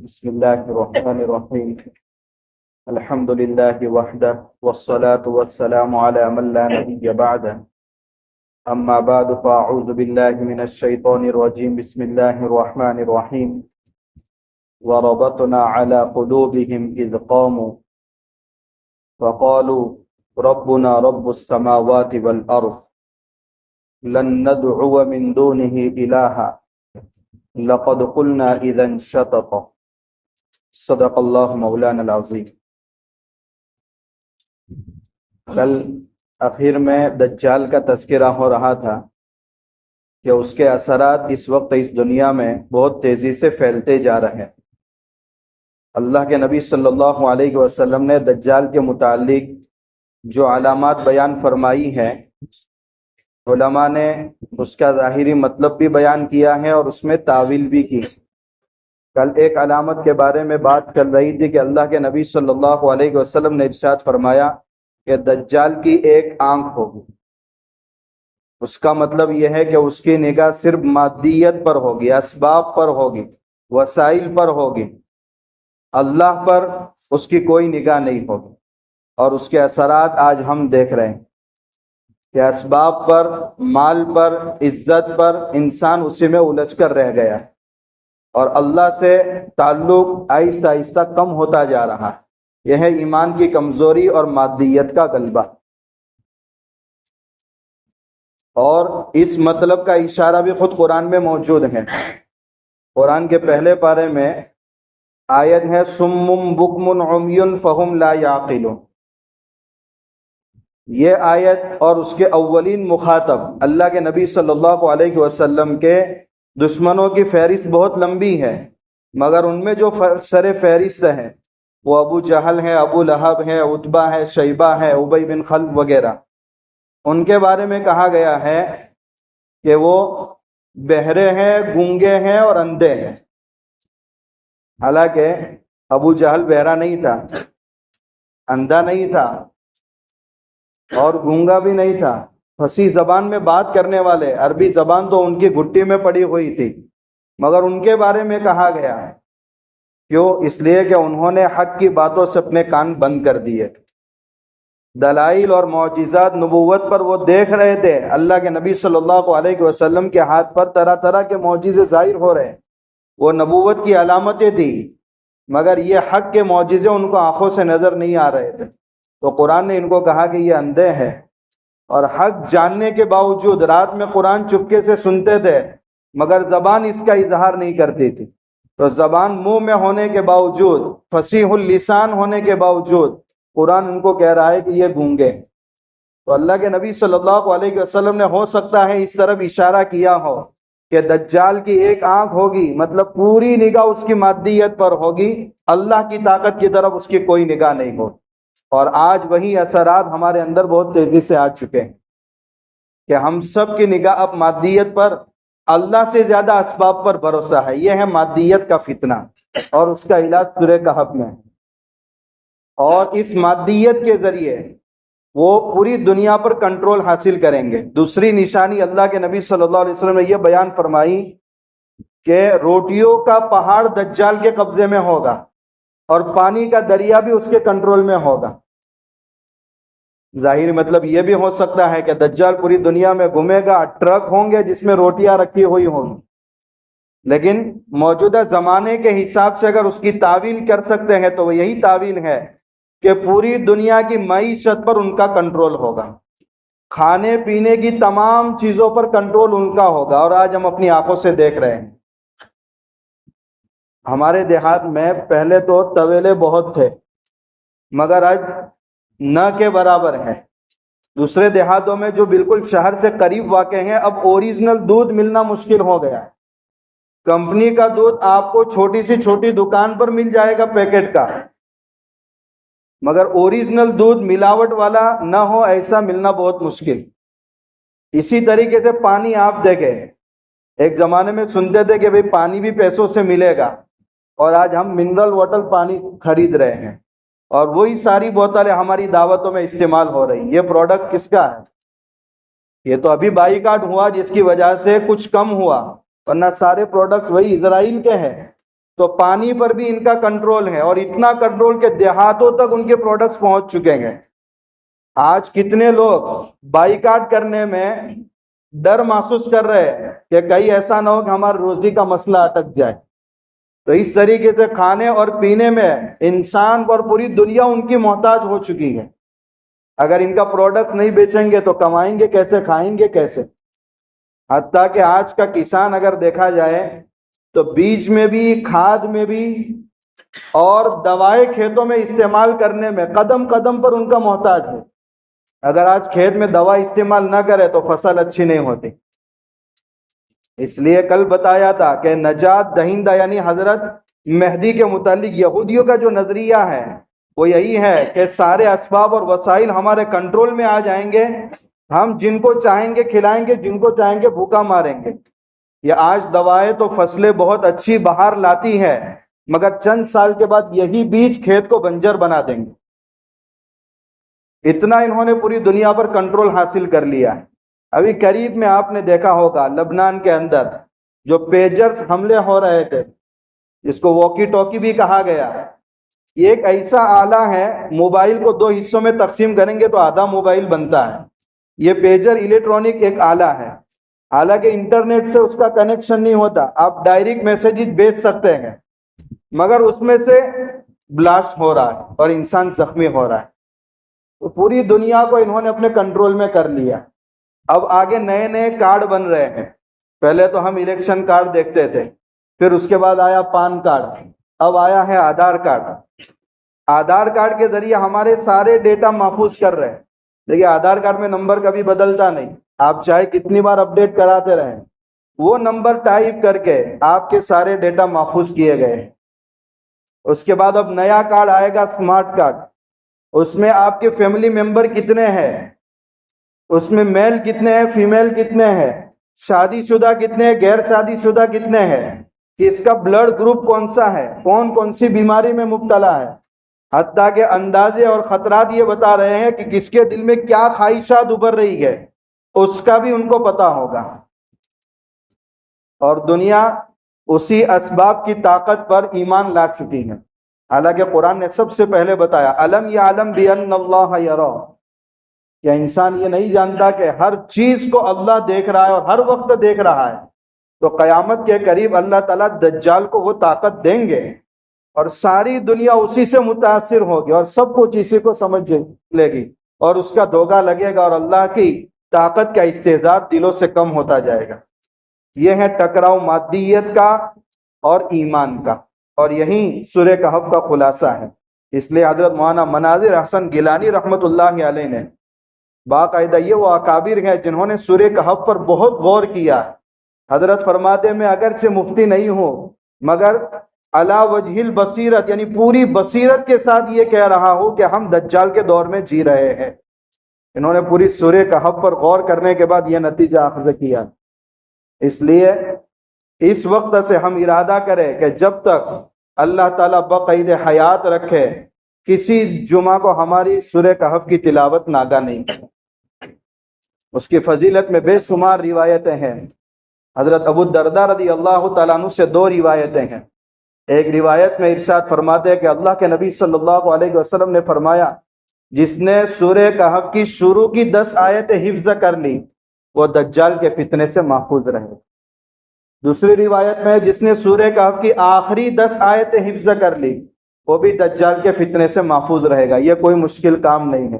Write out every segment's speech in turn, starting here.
بسم الله الرحمن الرحيم. الحمد لله وحده والصلاة والسلام على من لا نبي بعده. أما بعد فأعوذ بالله من الشيطان الرجيم. بسم الله الرحمن الرحيم. وربطنا على قلوبهم إذ قاموا فقالوا ربنا رب السماوات والأرض لن ندعو من دونه إلها لقد قلنا إذا شططا. صدق اللہ مولانا العظیم. کل اخیر میں دجال کا تذکرہ ہو رہا تھا کہ اس کے اثرات اس وقت اس دنیا میں بہت تیزی سے پھیلتے جا رہے ہیں. اللہ کے نبی صلی اللہ علیہ وسلم نے دجال کے متعلق جو علامات بیان فرمائی ہے، علماء نے اس کا ظاہری مطلب بھی بیان کیا ہے اور اس میں تعویل بھی کی. کل ایک علامت کے بارے میں بات چل رہی تھی کہ اللہ کے نبی صلی اللہ علیہ وسلم نے ارشاد فرمایا کہ دجال کی ایک آنکھ ہوگی. اس کا مطلب یہ ہے کہ اس کی نگاہ صرف مادیت پر ہوگی، اسباب پر ہوگی، وسائل پر ہوگی، اللہ پر اس کی کوئی نگاہ نہیں ہوگی. اور اس کے اثرات آج ہم دیکھ رہے ہیں کہ اسباب پر، مال پر، عزت پر انسان اسی میں الجھ کر رہ گیا ہے اور اللہ سے تعلق آہستہ آہستہ کم ہوتا جا رہا ہے. یہ ہے ایمان کی کمزوری اور مادیت کا غلبہ. اور اس مطلب کا اشارہ بھی خود قرآن میں موجود ہے. قرآن کے پہلے پارے میں آیت ہے صم بکم عمی فہم لا یعقلون. یہ آیت اور اس کے اولین مخاطب اللہ کے نبی صلی اللہ علیہ وسلم کے دشمنوں کی فہرست بہت لمبی ہے، مگر ان میں جو سر فہرست ہیں وہ ابو جہل ہیں، ابو لہب ہیں، عتبہ ہے، شیبہ ہے، ابی بن خلف وغیرہ. ان کے بارے میں کہا گیا ہے کہ وہ بہرے ہیں، گونگے ہیں اور اندھے ہیں. حالانکہ ابو جہل بہرا نہیں تھا، اندھا نہیں تھا اور گونگا بھی نہیں تھا. فصیح زبان میں بات کرنے والے، عربی زبان تو ان کی گھٹی میں پڑی ہوئی تھی، مگر ان کے بارے میں کہا گیا ہے. کیوں؟ اس لیے کہ انہوں نے حق کی باتوں سے اپنے کان بند کر دیے. دلائل اور معجزات نبوت پر وہ دیکھ رہے تھے. اللہ کے نبی صلی اللہ علیہ وسلم کے ہاتھ پر طرح طرح کے معجزے ظاہر ہو رہے، وہ نبوت کی علامتیں تھیں، مگر یہ حق کے معجزے ان کو آنکھوں سے نظر نہیں آ رہے تھے. تو قرآن نے ان کو کہا کہ یہ اندھے ہیں، اور حق جاننے کے باوجود رات میں قرآن چپکے سے سنتے تھے، مگر زبان اس کا اظہار نہیں کرتی تھی. تو زبان منہ میں ہونے کے باوجود، فصیح اللسان ہونے کے باوجود قرآن ان کو کہہ رہا ہے کہ یہ گونگے. تو اللہ کے نبی صلی اللہ علیہ وسلم نے ہو سکتا ہے اس طرف اشارہ کیا ہو کہ دجال کی ایک آنکھ ہوگی، مطلب پوری نگاہ اس کی مادیت پر ہوگی، اللہ کی طاقت کی طرف اس کی کوئی نگاہ نہیں ہوگی. اور آج وہی اثرات ہمارے اندر بہت تیزی سے آ چکے ہیں کہ ہم سب کی نگاہ اب مادیت پر، اللہ سے زیادہ اسباب پر بھروسہ ہے. یہ ہے مادیت کا فتنہ اور اس کا علاج سورہ کہف میں. اور اس مادیت کے ذریعے وہ پوری دنیا پر کنٹرول حاصل کریں گے. دوسری نشانی اللہ کے نبی صلی اللہ علیہ وسلم نے یہ بیان فرمائی کہ روٹیوں کا پہاڑ دجال کے قبضے میں ہوگا اور پانی کا دریا بھی اس کے کنٹرول میں ہوگا. ظاہری مطلب یہ بھی ہو سکتا ہے کہ دجال پوری دنیا میں گھومے گا، ٹرک ہوں گے جس میں روٹیاں رکھی ہوئی ہوں گی. لیکن موجودہ زمانے کے حساب سے اگر اس کی تعویل کر سکتے ہیں تو وہ یہی تعویل ہے کہ پوری دنیا کی معیشت پر ان کا کنٹرول ہوگا، کھانے پینے کی تمام چیزوں پر کنٹرول ان کا ہوگا. اور آج ہم اپنی آنکھوں سے دیکھ رہے ہیں. ہمارے دیہات میں پہلے تو طویلے بہت تھے، مگر آج نہ کے برابر ہیں. دوسرے دیہاتوں میں جو بالکل شہر سے قریب واقع ہیں، اب اوریجنل دودھ ملنا مشکل ہو گیا ہے. کمپنی کا دودھ آپ کو چھوٹی سی چھوٹی دکان پر مل جائے گا پیکٹ کا، مگر اوریجنل دودھ ملاوٹ والا نہ ہو ایسا ملنا بہت مشکل. اسی طریقے سے پانی آپ دیکھیں، ایک زمانے میں سنتے تھے کہ بھئی پانی بھی پیسوں سے ملے گا، اور آج ہم منرل واٹر پانی خرید رہے ہیں اور وہی ساری بوتلیں ہماری دعوتوں میں استعمال ہو رہی. یہ پروڈکٹ کس کا ہے؟ یہ تو ابھی بائیکاٹ ہوا جس کی وجہ سے کچھ کم ہوا، ورنہ سارے پروڈکٹس وہی اسرائیل کے ہیں. تو پانی پر بھی ان کا کنٹرول ہے، اور اتنا کنٹرول کہ دیہاتوں تک ان کے پروڈکٹس پہنچ چکے ہیں۔ آج کتنے لوگ بائیکاٹ کرنے میں ڈر محسوس کر رہے ہیں کہ کہیں ایسا نہ ہو کہ ہماری روزی کا مسئلہ اٹک جائے۔ تو اس طریقے سے کھانے اور پینے میں انسان اور پوری دنیا ان کی محتاج ہو چکی ہے۔ اگر ان کا پروڈکٹ نہیں بیچیں گے تو کمائیں گے کیسے، کھائیں گے کیسے؟ حتیٰ کہ آج کا کسان اگر دیکھا جائے تو بیج میں بھی، کھاد میں بھی، اور دوائیں کھیتوں میں استعمال کرنے میں قدم قدم پر ان کا محتاج ہے۔ اگر آج کھیت میں دوا استعمال نہ کرے تو فصل اچھی نہیں ہوتی۔ اس لیے کل بتایا تھا کہ نجات دہندہ یعنی حضرت مہدی کے متعلق یہودیوں کا جو نظریہ ہے وہ یہی ہے کہ سارے اسباب اور وسائل ہمارے کنٹرول میں آ جائیں گے، ہم جن کو چاہیں گے کھلائیں گے، جن کو چاہیں گے بھوکا ماریں گے۔ یہ آج دوائیں تو فصلیں بہت اچھی بہار لاتی ہے، مگر چند سال کے بعد یہی بیج کھیت کو بنجر بنا دیں گے۔ اتنا انہوں نے پوری دنیا پر کنٹرول حاصل کر لیا ہے۔ ابھی قریب میں آپ نے دیکھا ہوگا لبنان کے اندر جو پیجرز حملے ہو رہے تھے، جس کو واکی ٹاکی بھی کہا گیا، یہ ایک ایسا آلہ ہے، موبائل کو دو حصوں میں تقسیم کریں گے تو آدھا موبائل بنتا ہے۔ یہ پیجر الیکٹرانک ایک آلہ ہے، حالانکہ انٹرنیٹ سے اس کا کنیکشن نہیں ہوتا، آپ ڈائریکٹ میسیجز بھیج سکتے ہیں، مگر اس میں سے بلاسٹ ہو رہا ہے اور انسان زخمی ہو رہا ہے۔ تو پوری دنیا کو انہوں نے اپنے کنٹرول میں کر لیا۔ اب آگے نئے نئے کارڈ بن رہے ہیں۔ پہلے تو ہم الیکشن کارڈ دیکھتے تھے، پھر اس کے بعد آیا پان کارڈ، اب آیا ہے آدھار کارڈ۔ آدھار کارڈ کے ذریعے ہمارے سارے ڈیٹا محفوظ کر رہے ہیں۔ دیکھیے آدھار کارڈ میں نمبر کبھی بدلتا نہیں، آپ چاہے کتنی بار اپڈیٹ کراتے رہیں، وہ نمبر ٹائپ کر کے آپ کے سارے ڈیٹا محفوظ کیے گئے۔ اس کے بعد اب نیا کارڈ آئے گا، اسمارٹ کارڈ، اس میں آپ کے فیملی ممبر کتنے ہیں، اس میں میل کتنے ہیں، فیمیل کتنے ہیں، شادی شدہ کتنے ہیں، غیر شادی شدہ کتنے ہیں، کس کا بلڈ گروپ کون سا ہے، کون کون سی بیماری میں مبتلا ہے، حتیٰ کہ اندازے اور خطرات یہ بتا رہے ہیں کہ کس کے دل میں کیا خواہشات ابھر رہی ہے، اس کا بھی ان کو پتا ہوگا۔ اور دنیا اسی اسباب کی طاقت پر ایمان لا چکی ہے، حالانکہ قرآن نے سب سے پہلے بتایا الم یعلم بان اللہ یرا، کیا انسان یہ نہیں جانتا کہ ہر چیز کو اللہ دیکھ رہا ہے اور ہر وقت دیکھ رہا ہے؟ تو قیامت کے قریب اللہ تعالیٰ دجال کو وہ طاقت دیں گے اور ساری دنیا اسی سے متاثر ہوگی اور سب کچھ اسی کو سمجھ لے گی اور اس کا دھوکہ لگے گا اور اللہ کی طاقت کا استحضار دلوں سے کم ہوتا جائے گا۔ یہ ہے ٹکراؤ مادیت کا اور ایمان کا، اور یہی سورہ کہف کا خلاصہ ہے۔ اس لیے حضرت مولانا مناظر احسن گیلانی رحمۃ اللہ علیہ نے باقاعدہ، یہ وہ اکابر ہیں جنہوں نے سورہ کہف پر بہت غور کیا۔ حضرت فرماتے میں اگرچہ مفتی نہیں ہوں مگر علی وجہ البصیرت یعنی پوری بصیرت کے ساتھ یہ کہہ رہا ہوں کہ ہم دجال کے دور میں جی رہے ہیں۔ انہوں نے پوری سورہ کہف پر غور کرنے کے بعد یہ نتیجہ اخذ کیا۔ اس لیے اس وقت سے ہم ارادہ کریں کہ جب تک اللہ تعالیٰ بقید حیات رکھے کسی جمعہ کو ہماری سورہ کہف کی تلاوت ناگا نہیں۔ اس کی فضیلت میں بے شمار روایتیں ہیں۔ حضرت ابو الدرداء رضی اللہ تعالیٰ عنہ سے دو روایتیں ہیں۔ ایک روایت میں ارشاد فرماتے ہیں کہ اللہ کے نبی صلی اللہ علیہ وسلم نے فرمایا جس نے سورہ کہف کی شروع کی 10 آیتیں حفظ کر لی وہ دجال کے فتنے سے محفوظ رہے۔ دوسری روایت میں جس نے سورہ کہف کی آخری 10 آیتیں حفظ کر لی وہ بھی دجال کے فتنے سے محفوظ رہے گا۔ یہ کوئی مشکل کام نہیں ہے،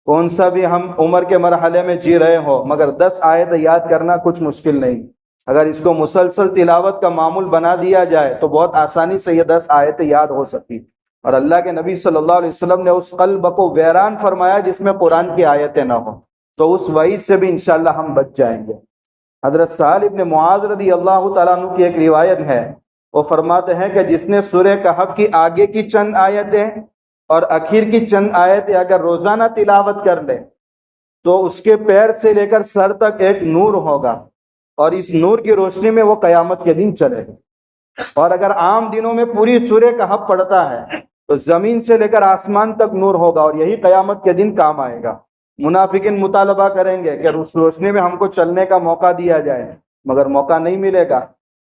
کون سا بھی ہم عمر کے مرحلے میں جی رہے ہو مگر 10 آیتیں یاد کرنا کچھ مشکل نہیں۔ اگر اس کو مسلسل تلاوت کا معمول بنا دیا جائے تو بہت آسانی سے یہ 10 آیتیں یاد ہو سکتی۔ اور اللہ کے نبی صلی اللہ علیہ وسلم نے اس قلب کو ویران فرمایا جس میں قرآن کی آیتیں نہ ہوں، تو اس وعید سے بھی انشاءاللہ ہم بچ جائیں گے۔ حضرت سہل ابن معاذ رضی اللہ تعالیٰ عنہ کی ایک روایت ہے، وہ فرماتے ہیں کہ جس نے سورہ کہف کی آگے کی چند آیتیں اور اخیر کی چند آیتیں اگر روزانہ تلاوت کر لے تو اس کے پیر سے لے کر سر تک ایک نور ہوگا اور اس نور کی روشنی میں وہ قیامت کے دن چلے گا۔ اور اگر عام دنوں میں پوری سورہ کہف پڑھتا ہے تو زمین سے لے کر آسمان تک نور ہوگا اور یہی قیامت کے دن کام آئے گا۔ منافقین مطالبہ کریں گے کہ اس روشنی میں ہم کو چلنے کا موقع دیا جائے، مگر موقع نہیں ملے گا۔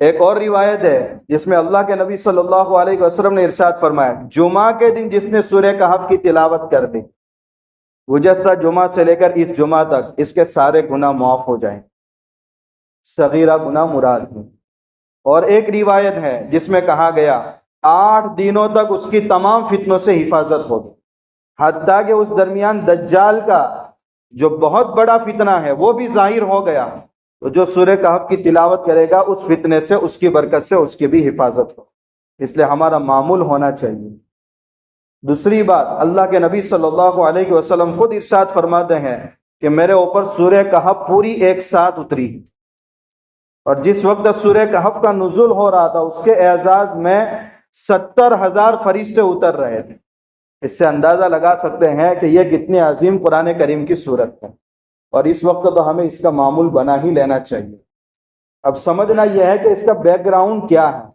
ایک اور روایت ہے جس میں اللہ کے نبی صلی اللہ علیہ وسلم نے ارشاد فرمایا، جمعہ کے دن جس نے سورہ کہف کی تلاوت کر دی، گزشتہ جمعہ سے لے کر اس جمعہ تک اس کے سارے گناہ معاف ہو جائیں، صغیرہ گناہ مراد ہیں۔ اور ایک روایت ہے جس میں کہا گیا 8 دنوں تک اس کی تمام فتنوں سے حفاظت ہوگی، حتیٰ کہ اس درمیان دجال کا جو بہت بڑا فتنہ ہے وہ بھی ظاہر ہو گیا، تو جو سورہ کہف کی تلاوت کرے گا اس فتنے سے، اس کی برکت سے اس کی بھی حفاظت ہو۔ اس لیے ہمارا معمول ہونا چاہیے۔ دوسری بات، اللہ کے نبی صلی اللہ علیہ وسلم خود ارشاد فرماتے ہیں کہ میرے اوپر سورہ کہف پوری ایک ساتھ اتری، اور جس وقت سورہ کہف کا نزول ہو رہا تھا اس کے اعزاز میں 70,000 فرشتے اتر رہے تھے۔ اس سے اندازہ لگا سکتے ہیں کہ یہ کتنی عظیم قرآن کریم کی صورت ہے، اور اس وقت تو ہمیں اس کا معمول بنا ہی لینا چاہیے۔ اب سمجھنا یہ ہے کہ اس کا بیک گراؤنڈ کیا ہے،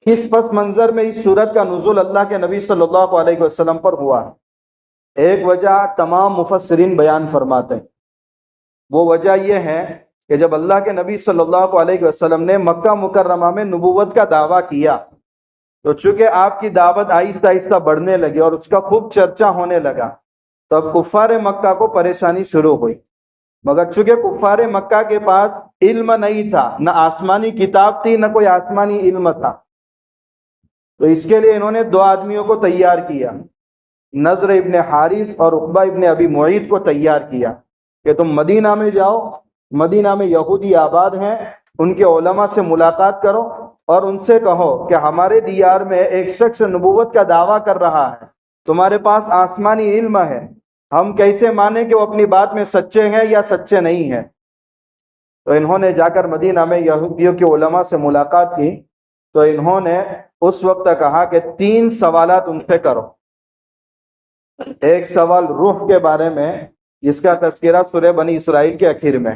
کس پس منظر میں اس صورت کا نزول اللہ کے نبی صلی اللہ علیہ وسلم پر ہوا ہے۔ ایک وجہ تمام مفسرین بیان فرماتے ہیں، وہ وجہ یہ ہے کہ جب اللہ کے نبی صلی اللہ علیہ وسلم نے مکہ مکرمہ میں نبوت کا دعویٰ کیا، تو چونکہ آپ کی دعوت آہستہ آہستہ بڑھنے لگی اور اس کا خوب چرچا ہونے لگا، تو اب کفار مکہ کو پریشانی شروع ہوئی۔ مگر چونکہ کفار مکہ کے پاس علم نہیں تھا، نہ آسمانی کتاب تھی نہ کوئی آسمانی علم تھا، تو اس کے لیے انہوں نے 2 آدمیوں کو تیار کیا، نضر ابن حارث اور عقبہ ابن ابی معیط کو تیار کیا کہ تم مدینہ میں جاؤ، مدینہ میں یہودی آباد ہیں، ان کے علماء سے ملاقات کرو اور ان سے کہو کہ ہمارے دیار میں ایک شخص نبوت کا دعویٰ کر رہا ہے، تمہارے پاس آسمانی علم ہے، ہم کیسے مانیں کہ وہ اپنی بات میں سچے ہیں یا سچے نہیں ہیں؟ تو انہوں نے جا کر مدینہ میں یہودیوں کے علماء سے ملاقات کی، تو انہوں نے اس وقت کہا کہ 3 سوالات ان سے کرو۔ ایک سوال روح کے بارے میں جس کا تذکرہ سورہ بنی اسرائیل کے اخیر میں،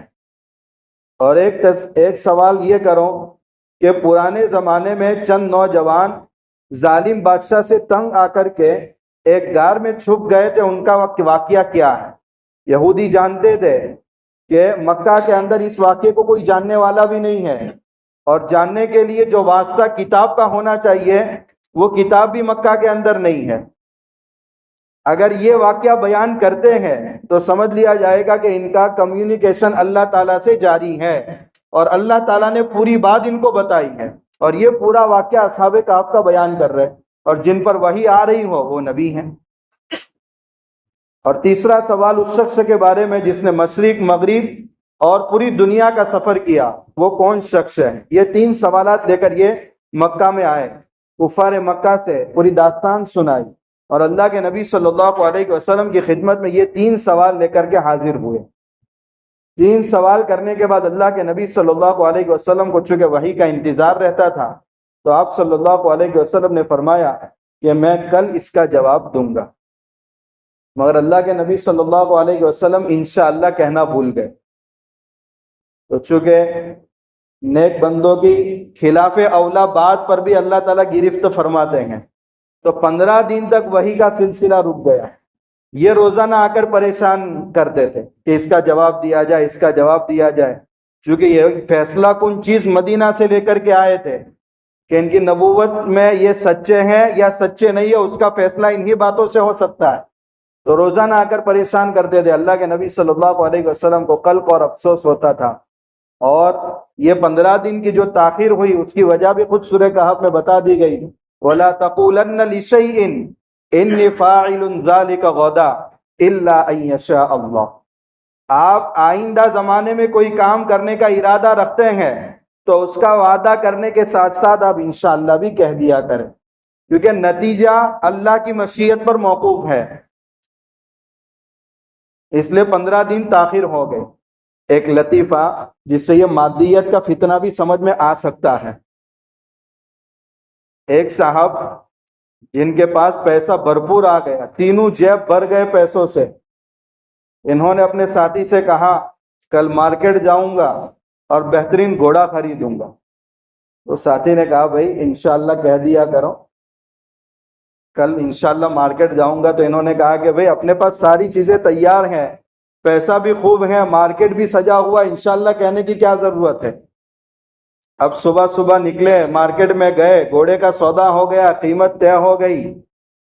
اور ایک سوال یہ کرو کہ پرانے زمانے میں چند نوجوان ظالم بادشاہ سے تنگ آ کر کے ایک غار میں چھپ گئے تھے، ان کا واقعہ کیا ہے؟ یہودی جانتے تھے کہ مکہ کے اندر اس واقعے کو کوئی جاننے والا بھی نہیں ہے، اور جاننے کے لیے جو واسطہ کتاب کا ہونا چاہیے وہ کتاب بھی مکہ کے اندر نہیں ہے۔ اگر یہ واقعہ بیان کرتے ہیں تو سمجھ لیا جائے گا کہ ان کا کمیونیکیشن اللہ تعالیٰ سے جاری ہے، اور اللہ تعالیٰ نے پوری بات ان کو بتائی ہے، اور یہ پورا واقعہ اصحاب کہف کا بیان کر رہے، اور جن پر وحی آ رہی ہو وہ نبی ہیں۔ اور تیسرا سوال اس شخص کے بارے میں جس نے مشرق مغرب اور پوری دنیا کا سفر کیا، وہ کون شخص ہے؟ یہ 3 سوالات لے کر یہ مکہ میں آئے، کفار مکہ سے پوری داستان سنائی، اور اللہ کے نبی صلی اللہ علیہ وسلم کی خدمت میں یہ 3 سوال لے کر کے حاضر ہوئے۔ 3 سوال کرنے کے بعد اللہ کے نبی صلی اللہ علیہ وسلم کو چونکہ وحی کا انتظار رہتا تھا، تو آپ صلی اللہ علیہ وسلم نے فرمایا کہ میں کل اس کا جواب دوں گا، مگر اللہ کے نبی صلی اللہ علیہ وسلم انشاءاللہ کہنا بھول گئے۔ تو چونکہ نیک بندوں کی خلاف اولا بات پر بھی اللہ تعالیٰ گرفت فرماتے ہیں، تو 15 دن تک وحی کا سلسلہ رک گیا۔ یہ روزانہ آ کر پریشان کرتے تھے کہ اس کا جواب دیا جائے، اس کا جواب دیا جائے، چونکہ یہ فیصلہ کن چیز مدینہ سے لے کر کے آئے تھے کہ ان کی نبوت میں یہ سچے ہیں یا سچے نہیں ہے، اس کا فیصلہ انہی باتوں سے ہو سکتا ہے۔ تو روزانہ آ کر پریشان کرتے تھے۔ اللہ کے نبی صلی اللہ علیہ وسلم کو قلق اور افسوس ہوتا تھا، اور یہ 15 دن کی جو تاخیر ہوئی اس کی وجہ بھی خود سورہ کہف میں بتا دی گئی، وَلَا تَقُولَنَّ لِشَيْءٍ إِنِّي فَاعِلٌ ذَلِكَ غَدًا إِلَّا أَن يَشَاءَ اللَّهُ۔ آپ آئندہ زمانے میں کوئی کام کرنے کا ارادہ رکھتے ہیں تو اس کا وعدہ کرنے کے ساتھ ساتھ آپ انشاءاللہ بھی کہہ دیا کریں، کیونکہ نتیجہ اللہ کی مشیت پر موقوف ہے۔ اس لیے 15 دن تاخیر ہو گئے۔ ایک لطیفہ جس سے یہ مادیت کا فتنہ بھی سمجھ میں آ سکتا ہے، ایک صاحب جن کے پاس پیسہ بھرپور آ گیا، تینوں جیب بھر گئے پیسوں سے، انہوں نے اپنے ساتھی سے کہا کل مارکیٹ جاؤں گا اور بہترین گھوڑا خریدوں گا۔ تو ساتھی نے کہا بھائی انشاءاللہ کہہ دیا کرو کل انشاءاللہ مارکیٹ جاؤں گا۔ تو انہوں نے کہا کہ بھائی اپنے پاس ساری چیزیں تیار ہیں، پیسہ بھی خوب ہے، مارکیٹ بھی سجا ہوا، انشاءاللہ کہنے کی کیا ضرورت ہے؟ اب صبح صبح نکلے، مارکیٹ میں گئے، گھوڑے کا سودا ہو گیا، قیمت طے ہو گئی،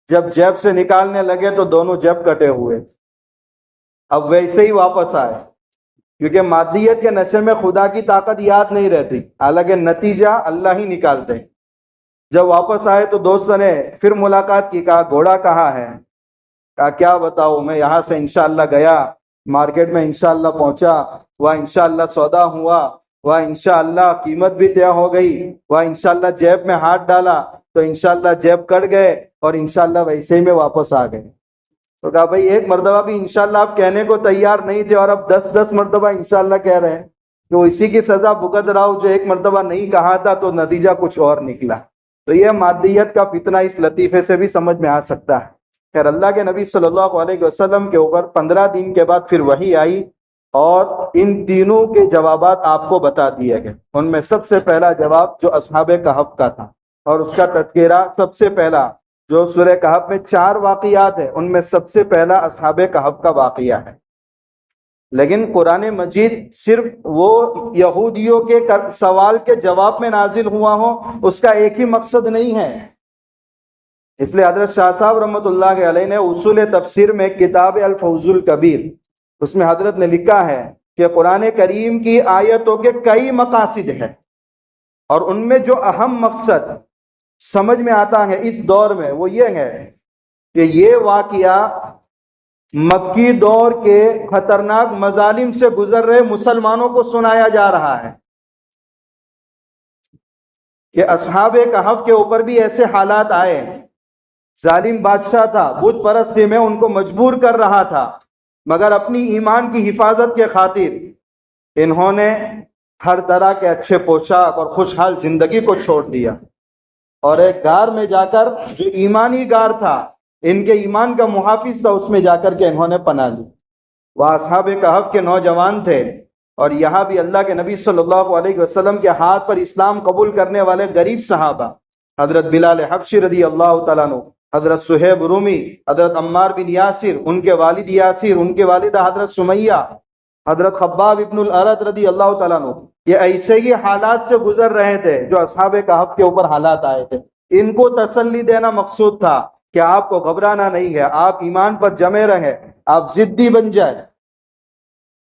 جب جیب سے نکالنے لگے تو دونوں جیب کٹے ہوئے۔ اب ویسے ہی واپس آئے، کیونکہ مادیت کے نشے میں خدا کی طاقت یاد نہیں رہتی، حالانکہ نتیجہ اللہ ہی نکالتے۔ جب واپس آئے تو دوست نے پھر ملاقات کی، کہا گھوڑا کہاں ہے؟ کہا کیا بتاؤ، میں یہاں سے انشاءاللہ گیا، مارکیٹ میں انشاءاللہ پہنچا، وہاں انشاءاللہ سودا ہوا، وہاں انشاءاللہ قیمت بھی طے ہو گئی، وہاں انشاءاللہ جیب میں ہاتھ ڈالا تو انشاءاللہ جیب کٹ گئے، اور انشاءاللہ ویسے ہی میں واپس آ گئے۔ تو کہا بھائی ایک مرتبہ بھی انشاءاللہ آپ کہنے کو تیار نہیں تھے، اور اب 10 مرتبہ انشاءاللہ کہہ رہے ہیں، کہ وہ اسی کی سزا بھگت رہا ہوں جو ایک مرتبہ نہیں کہا تھا تو نتیجہ کچھ اور نکلا۔ تو یہ مادیت کا فتنہ اس لطیفے سے بھی سمجھ میں آ سکتا ہے۔ خیر، اللہ کے نبی صلی اللہ علیہ وسلم کے اوپر 15 دن کے بعد پھر وحی آئی، اور ان تینوں کے جوابات آپ کو بتا دیے گئے۔ ان میں سب سے پہلا جواب جو اصحاب کہف کا تھا، اور اس کا تذکرہ سب سے پہلا جو سورہ کہف میں 4 واقعات ہیں، ان میں سب سے پہلا اصحاب کہف کا واقعہ ہے۔ لیکن قرآن مجید صرف وہ یہودیوں کے سوال کے جواب میں نازل ہوا ہو، اس کا ایک ہی مقصد نہیں ہے۔ اس لیے حضرت شاہ صاحب رحمۃ اللہ علیہ نے اصول تفسیر میں کتاب الفوز الکبیر، اس میں حضرت نے لکھا ہے کہ قرآن کریم کی آیتوں کے کئی مقاصد ہیں، اور ان میں جو اہم مقصد سمجھ میں آتا ہے اس دور میں وہ یہ ہے کہ یہ واقعہ مکی دور کے خطرناک مظالم سے گزر رہے مسلمانوں کو سنایا جا رہا ہے، کہ اصحاب کہف کے اوپر بھی ایسے حالات آئے۔ ظالم بادشاہ تھا، بت پرستی میں ان کو مجبور کر رہا تھا، مگر اپنی ایمان کی حفاظت کے خاطر انہوں نے ہر طرح کے اچھے پوشاک اور خوشحال زندگی کو چھوڑ دیا، اور ایک غار میں جا کر، جو ایمانی غار تھا، ان کے ایمان کا محافظ تھا، اس میں جا کر کے انہوں نے پناہ لی۔ وہ اصحاب کہف کے نوجوان تھے، اور یہاں بھی اللہ کے نبی صلی اللہ علیہ وسلم کے ہاتھ پر اسلام قبول کرنے والے غریب صحابہ، حضرت بلال حبشی رضی اللہ تعالیٰ عنہ، حضرت صہیب رومی، حضرت عمار بن یاسر، ان کے والد یاسر، ان کے والدہ حضرت سمیہ، حضرت خباب ابن الارت رضی اللہ تعالیٰ عنہ، یہ ایسے ہی حالات سے گزر رہے تھے جو اصحاب کہف کے اوپر حالات آئے تھے۔ ان کو تسلی دینا مقصود تھا کہ آپ کو گھبرانا نہیں ہے، آپ ایمان پر جمے رہیں، آپ ضدی بن جائیں،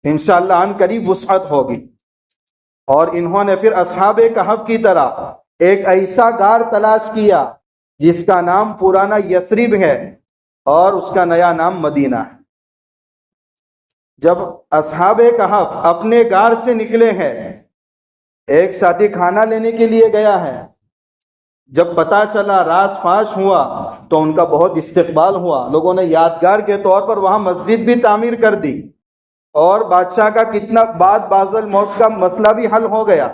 انشاءاللہ عن قریب وسعت ہوگی۔ اور انہوں نے پھر اصحاب کہف کی طرح ایک ایسا غار تلاش کیا جس کا نام پرانا یثرب ہے اور اس کا نیا نام مدینہ ہے۔ جب اصحاب کہف اپنے غار سے نکلے ہیں، ایک ساتھی کھانا لینے کے لیے گیا ہے، جب پتا چلا، راز فاش ہوا، تو ان کا بہت استقبال ہوا، لوگوں نے یادگار کے طور پر وہاں مسجد بھی تعمیر کر دی، اور بادشاہ کا کتنا بعد بعض الموت کا مسئلہ بھی حل ہو گیا۔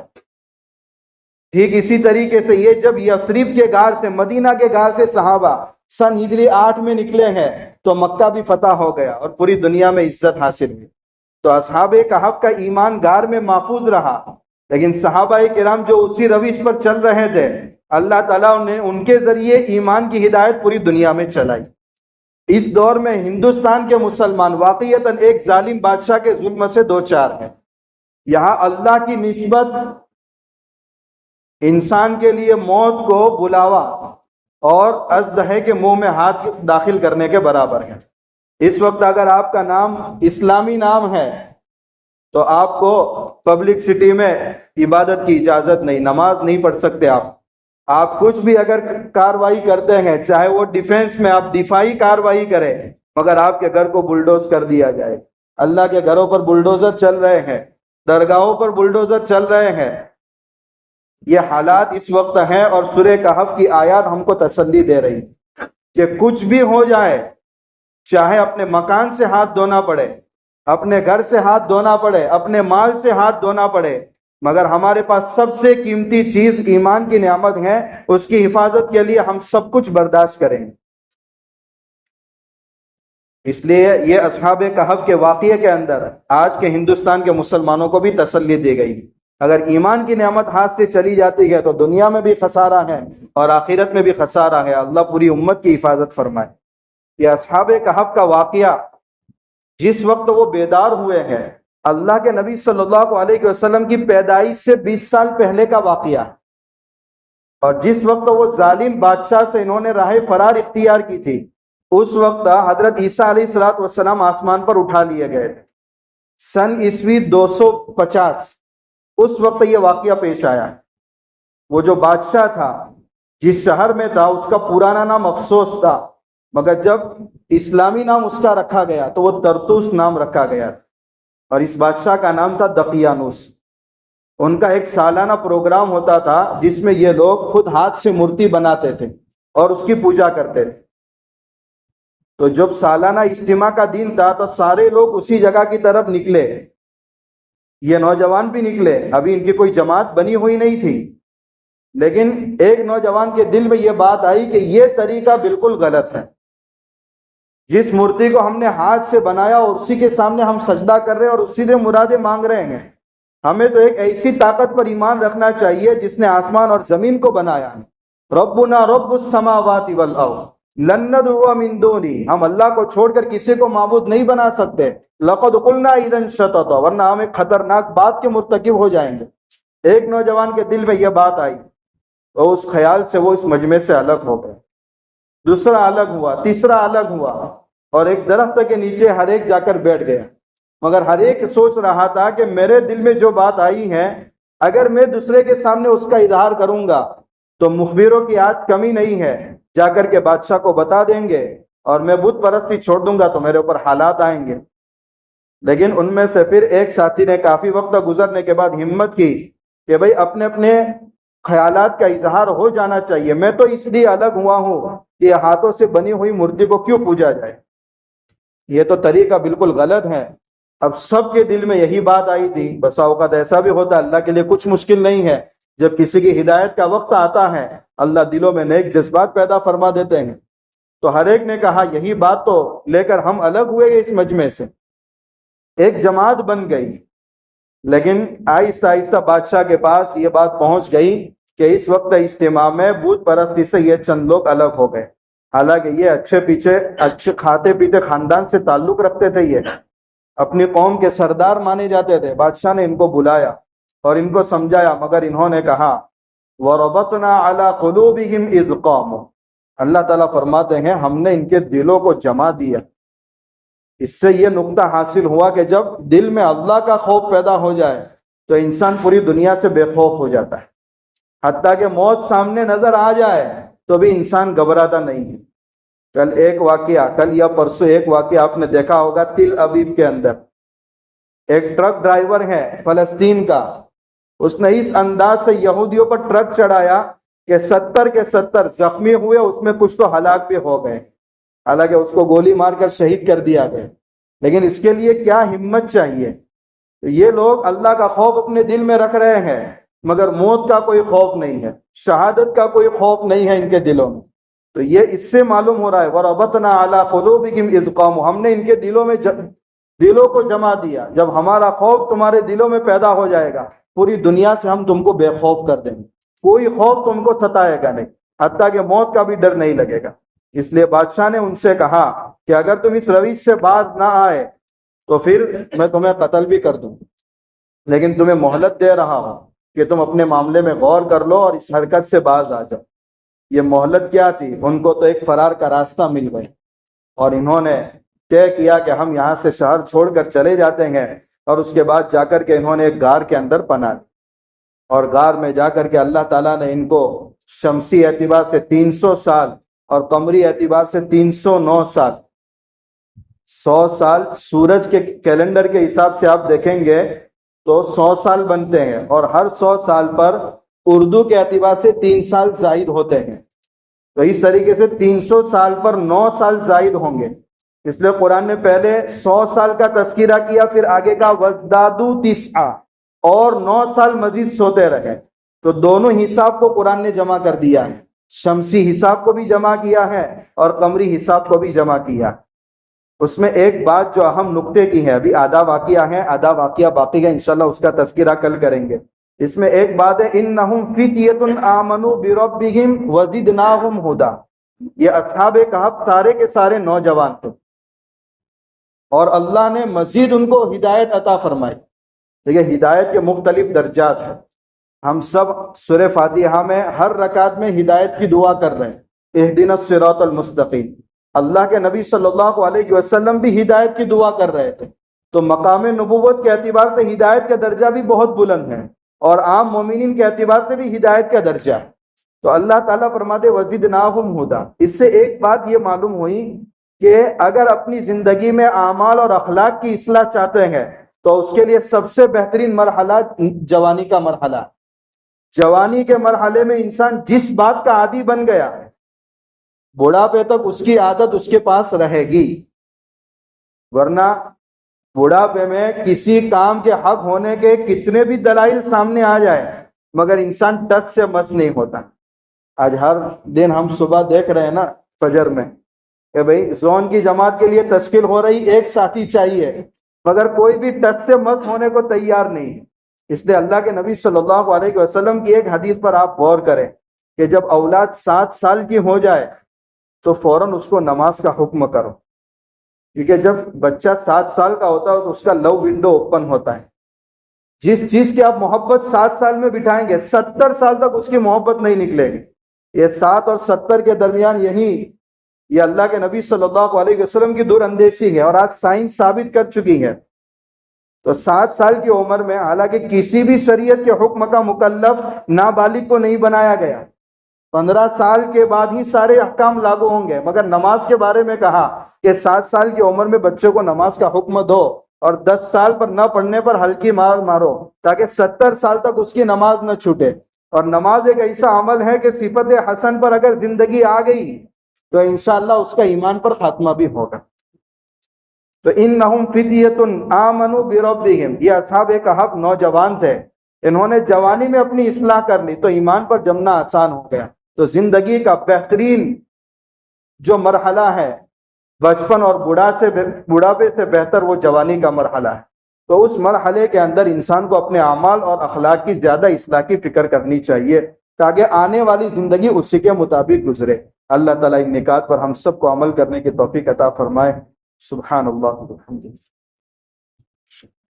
ٹھیک اسی طریقے سے یہ جب یثرب کے غار سے، مدینہ کے غار سے صحابہ سن ہجری 8 میں نکلے ہیں، تو مکہ بھی فتح ہو گیا اور پوری دنیا میں عزت حاصل ہوئی۔ تو اصحاب کہف کا ایمان غار میں محفوظ رہا، لیکن صحابہ کرام جو اسی روش پر چل رہے تھے، اللہ تعالیٰ نے ان کے ذریعے ایمان کی ہدایت پوری دنیا میں چلائی۔ اس دور میں ہندوستان کے مسلمان واقعتاً ایک ظالم بادشاہ کے ظلم سے دوچار ہیں۔ یہاں اللہ کی نسبت انسان کے لیے موت کو بلاوا اور اژدہے کے منہ میں ہاتھ داخل کرنے کے برابر ہے۔ اس وقت اگر آپ کا نام اسلامی نام ہے تو آپ کو پبلک سٹی میں عبادت کی اجازت نہیں، نماز نہیں پڑھ سکتے آپ کچھ بھی اگر کاروائی کرتے ہیں، چاہے وہ ڈیفنس میں آپ دفاعی کاروائی کریں، مگر آپ کے گھر کو بلڈوز کر دیا جائے۔ اللہ کے گھروں پر بلڈوزر چل رہے ہیں، درگاہوں پر بلڈوزر چل رہے ہیں۔ یہ حالات اس وقت ہیں، اور سورہ کہف کی آیات ہم کو تسلی دے رہی کہ کچھ بھی ہو جائے، چاہے اپنے مکان سے ہاتھ دھونا پڑے، اپنے گھر سے ہاتھ دھونا پڑے، اپنے مال سے ہاتھ دھونا پڑے، مگر ہمارے پاس سب سے قیمتی چیز ایمان کی نعمت ہے، اس کی حفاظت کے لیے ہم سب کچھ برداشت کریں۔ اس لیے یہ اصحاب کہف کے واقعے کے اندر آج کے ہندوستان کے مسلمانوں کو بھی تسلی دی گئی۔ اگر ایمان کی نعمت ہاتھ سے چلی جاتی ہے تو دنیا میں بھی خسارہ ہے اور آخرت میں بھی خسارہ ہے۔ اللہ پوری امت کی حفاظت فرمائے۔ یہ اصحاب کہف کا واقعہ جس وقت وہ بیدار ہوئے ہیں، اللہ کے نبی صلی اللہ علیہ وسلم کی پیدائش سے 20 سال پہلے کا واقعہ، اور جس وقت وہ ظالم بادشاہ سے انہوں نے راہ فرار اختیار کی تھی، اس وقت حضرت عیسیٰ علیہ الصلوۃ والسلام آسمان پر اٹھا لیے گئے تھے، سن عیسوی 250، اس وقت یہ واقعہ پیش آیا۔ وہ جو بادشاہ تھا جس شہر میں تھا، اس کا پرانا نام افسوس تھا، مگر جب اسلامی نام اس کا رکھا گیا تو وہ ترتوس نام رکھا گیا، اور اس بادشاہ کا نام تھا دقیانوس۔ ان کا ایک سالانہ پروگرام ہوتا تھا جس میں یہ لوگ خود ہاتھ سے مورتی بناتے تھے اور اس کی پوجا کرتے تھے۔ تو جب سالانہ اجتماع کا دن تھا تو سارے لوگ اسی جگہ کی طرف نکلے، یہ نوجوان بھی نکلے، ابھی ان کی کوئی جماعت بنی ہوئی نہیں تھی، لیکن ایک نوجوان کے دل میں یہ بات آئی کہ یہ طریقہ بالکل غلط ہے۔ جس مورتی کو ہم نے ہاتھ سے بنایا اور اسی کے سامنے ہم سجدہ کر رہے ہیں اور اسی سے مرادیں مانگ رہے ہیں، ہمیں تو ایک ایسی طاقت پر ایمان رکھنا چاہیے جس نے آسمان اور زمین کو بنایا ہے۔ ربنا رب السماوات والارض لن ندعو من دونی، ہم اللہ کو چھوڑ کر کسی کو معبود نہیں بنا سکتے، لقد قلنا اذا شططا، ورنہ ہم ایک خطرناک بات کے مرتکب ہو جائیں گے۔ ایک نوجوان کے دل میں یہ بات آئی اور اس خیال سے وہ اس مجمع سے الگ ہو گئے، دوسرا الگ ہوا، تیسرا الگ ہوا، اور ایک درخت کے نیچے ہر ایک جا کر بیٹھ گیا، مگر ہر ایک سوچ رہا تھا کہ میرے دل میں جو بات آئی ہے، اگر میں دوسرے کے سامنے اس کا اظہار کروں گا تو مخبروں کی آج کمی نہیں ہے، جا کر کے بادشاہ کو بتا دیں گے، اور میں بت پرستی چھوڑ دوں گا تو میرے اوپر حالات آئیں گے۔ لیکن ان میں سے پھر ایک ساتھی نے کافی وقت گزرنے کے بعد ہمت کی کہ بھئی اپنے اپنے خیالات کا اظہار ہو جانا چاہیے، میں تو اس لیے الگ ہوا ہوں کہ ہاتھوں سے بنی ہوئی مورتی کو کیوں پوجا جائے، یہ تو طریقہ بالکل غلط ہے۔ اب سب کے دل میں یہی بات آئی تھی۔ بسا اوقات ایسا بھی ہوتا ہے، اللہ کے لیے کچھ مشکل نہیں ہے، جب کسی کی ہدایت کا وقت آتا ہے اللہ دلوں میں نیک جذبات پیدا فرما دیتے ہیں۔ تو ہر ایک نے کہا یہی بات تو لے کر ہم الگ ہوئے اس مجمع سے، ایک جماعت بن گئی۔ لیکن آہستہ آہستہ بادشاہ کے پاس یہ بات پہنچ گئی کہ اس وقت اجتماع میں بت پرستی سے یہ چند لوگ الگ ہو گئے، حالانکہ یہ اچھے کھاتے پیتے خاندان سے تعلق رکھتے تھے، یہ اپنی قوم کے سردار مانے جاتے تھے۔ بادشاہ نے ان کو بلایا اور ان کو سمجھایا، مگر انہوں نے کہا وَرَبَطْنَا عَلَىٰ قُلُوبِهِمْ إِذْ قَامُوا، اللہ تعالیٰ فرماتے ہیں ہم نے ان کے دلوں کو جما دیا۔ اس سے یہ نقطہ حاصل ہوا کہ جب دل میں اللہ کا خوف پیدا ہو جائے تو انسان پوری دنیا سے بے خوف ہو جاتا ہے، حتیٰ کہ موت سامنے نظر آ جائے تو بھی انسان گھبراتا نہیں ہے۔ کل یا پرسوں ایک واقعہ آپ نے دیکھا ہوگا تل ابیب کے اندر، ایک ٹرک ڈرائیور ہے فلسطین کا، اس نے اس انداز سے یہودیوں پر ٹرک چڑھایا کہ 70 کے 70 زخمی ہوئے، اس میں کچھ تو ہلاک بھی ہو گئے، حالانکہ اس کو گولی مار کر شہید کر دیا گیا۔ لیکن اس کے لیے کیا ہمت چاہیے۔ یہ لوگ اللہ کا خوف اپنے دل میں رکھ رہے ہیں، مگر موت کا کوئی خوف نہیں ہے، شہادت کا کوئی خوف نہیں ہے ان کے دلوں میں۔ تو یہ اس سے معلوم ہو رہا ہے وَرَبَطْنَا عَلَىٰ قُلُوبِهِمْ إِذْ قَامُوا، ہم نے ان کے دلوں کو جما دیا۔ جب ہمارا خوف تمہارے دلوں میں پیدا ہو جائے گا، پوری دنیا سے ہم تم کو بے خوف کر دیں گے، کوئی خوف تم کو ستائے گا نہیں، حتیٰ کہ موت کا بھی ڈر نہیں لگے گا۔ اس لیے بادشاہ نے ان سے کہا کہ اگر تم اس روش سے باز نہ آئے تو پھر میں تمہیں قتل بھی کر دوں، لیکن تمہیں مہلت دے رہا ہوں کہ تم اپنے معاملے میں غور کر لو اور اس حرکت سے باز آ جاؤ۔ یہ مہلت کیا تھی؟ ان کو تو ایک فرار کا راستہ مل گیا، اور انہوں نے طے کیا کہ ہم یہاں سے شہر چھوڑ کر چلے جاتے ہیں، اور اس کے بعد جا کر کے انہوں نے ایک غار کے اندر پناہ لی، اور غار میں جا کر کے اللہ تعالیٰ نے ان کو شمسی اعتبار سے 300 سال اور قمری اعتبار سے 309 سال، 100 سال سورج کے کیلنڈر کے حساب سے آپ دیکھیں گے تو 100 سال بنتے ہیں، اور ہر 100 سال پر اردو کے اعتبار سے 3 سال زائد ہوتے ہیں، تو اس طریقے سے 300 سال پر 9 سال زائد ہوں گے۔ اس لیے قرآن نے پہلے 100 سال کا تذکرہ کیا، پھر آگے کا وَازْدَادُوا تِسْعًا، اور 9 سال مزید سوتے رہے۔ تو دونوں حساب کو قرآن نے جمع کر دیا ہے، شمسی حساب کو بھی جمع کیا ہے اور قمری حساب کو بھی جمع کیا۔ اس میں ایک بات جو اہم نقطے کی ہے، ابھی آدھا واقعہ ہے، آدھا واقعہ باقی ہے، انشاءاللہ اس کا تذکرہ کل کریں گے۔ اس میں ایک بات ہے اِنَّهُمْ فِتْيَةٌ آمَنُوا بِرَبِّهِمْ وَزِدْنَاهُمْ هُدًى، یہ اصحاب کہف سارے کے سارے نوجوان تھے، اور اللہ نے مزید ان کو ہدایت عطا فرمائی۔ دیکھیے ہدایت کے مختلف درجات ہیں۔ ہم سب سورہ فاتحہ میں ہر رکعت میں ہدایت کی دعا کر رہے ہیں، اہدنا الصراط المستقیم۔ اللہ کے نبی صلی اللہ علیہ وسلم بھی ہدایت کی دعا کر رہے تھے۔ تو مقام نبوت کے اعتبار سے ہدایت کا درجہ بھی بہت بلند ہے، اور عام مومنین کے اعتبار سے بھی ہدایت کا درجہ ہے۔ تو اللہ تعالیٰ فرماتے وزدناہم ہدی۔ اس سے ایک بات یہ معلوم ہوئی کہ اگر اپنی زندگی میں اعمال اور اخلاق کی اصلاح چاہتے ہیں تو اس کے لیے سب سے بہترین مرحلہ جوانی کا مرحلہ۔ جوانی کے مرحلے میں انسان جس بات کا عادی بن گیا، بڑھاپے تک اس کی عادت اس کے پاس رہے گی، ورنہ بڑھاپے میں کسی کام کے حق ہونے کے کتنے بھی دلائل سامنے آ جائے مگر انسان ٹچ سے مس نہیں ہوتا۔ آج ہر دن ہم صبح دیکھ رہے ہیں نا فجر میں کہ بھئی زون کی جماعت کے لیے تشکیل ہو رہی، ایک ساتھی چاہیے، مگر کوئی بھی ٹچ سے مس ہونے کو تیار نہیں۔ اس لیے اللہ کے نبی صلی اللہ علیہ وسلم کی ایک حدیث پر آپ غور کریں کہ جب اولاد 7 سال کی ہو جائے تو فوراً اس کو نماز کا حکم کرو، کیونکہ جب بچہ 7 سال کا ہوتا ہے تو اس کا لو ونڈو اوپن ہوتا ہے۔ جس چیز کی آپ محبت 7 سال میں بٹھائیں گے 70 سال تک اس کی محبت نہیں نکلے گی۔ یہ 7 اور 70 کے درمیان یہ اللہ کے نبی صلی اللہ علیہ وسلم کی دور اندیشی ہے، اور آج سائنس ثابت کر چکی ہے۔ تو 7 سال کی عمر میں حالانکہ کسی بھی شریعت کے حکم کا مکلف نابالغ کو نہیں بنایا گیا، 15 سال کے بعد ہی سارے احکام لاگو ہوں گے، مگر نماز کے بارے میں کہا کہ 7 سال کی عمر میں بچے کو نماز کا حکم دو، اور 10 سال پر نہ پڑھنے پر ہلکی مار مارو، تاکہ 70 سال تک اس کی نماز نہ چھوٹے۔ اور نماز ایک ایسا عمل ہے کہ صفت حسن پر اگر زندگی آ گئی تو انشاءاللہ اس کا ایمان پر خاتمہ بھی ہوگا۔ تو انہم فتیۃ آمنوا بربہم، یہ اصحاب کہف نوجوان تھے، انہوں نے جوانی میں اپنی اصلاح کر لی تو ایمان پر جمنا آسان ہو گیا۔ تو زندگی کا بہترین جو مرحلہ ہے بچپن اور بڑھاپے سے بہتر وہ جوانی کا مرحلہ ہے۔ تو اس مرحلے کے اندر انسان کو اپنے اعمال اور اخلاق کی زیادہ اصلاح کی فکر کرنی چاہیے تاکہ آنے والی زندگی اسی کے مطابق گزرے۔ اللہ تعالیٰ ان نکات پر ہم سب کو عمل کرنے کی توفیق عطا فرمائے۔ سبحان اللہ و بحمدہ۔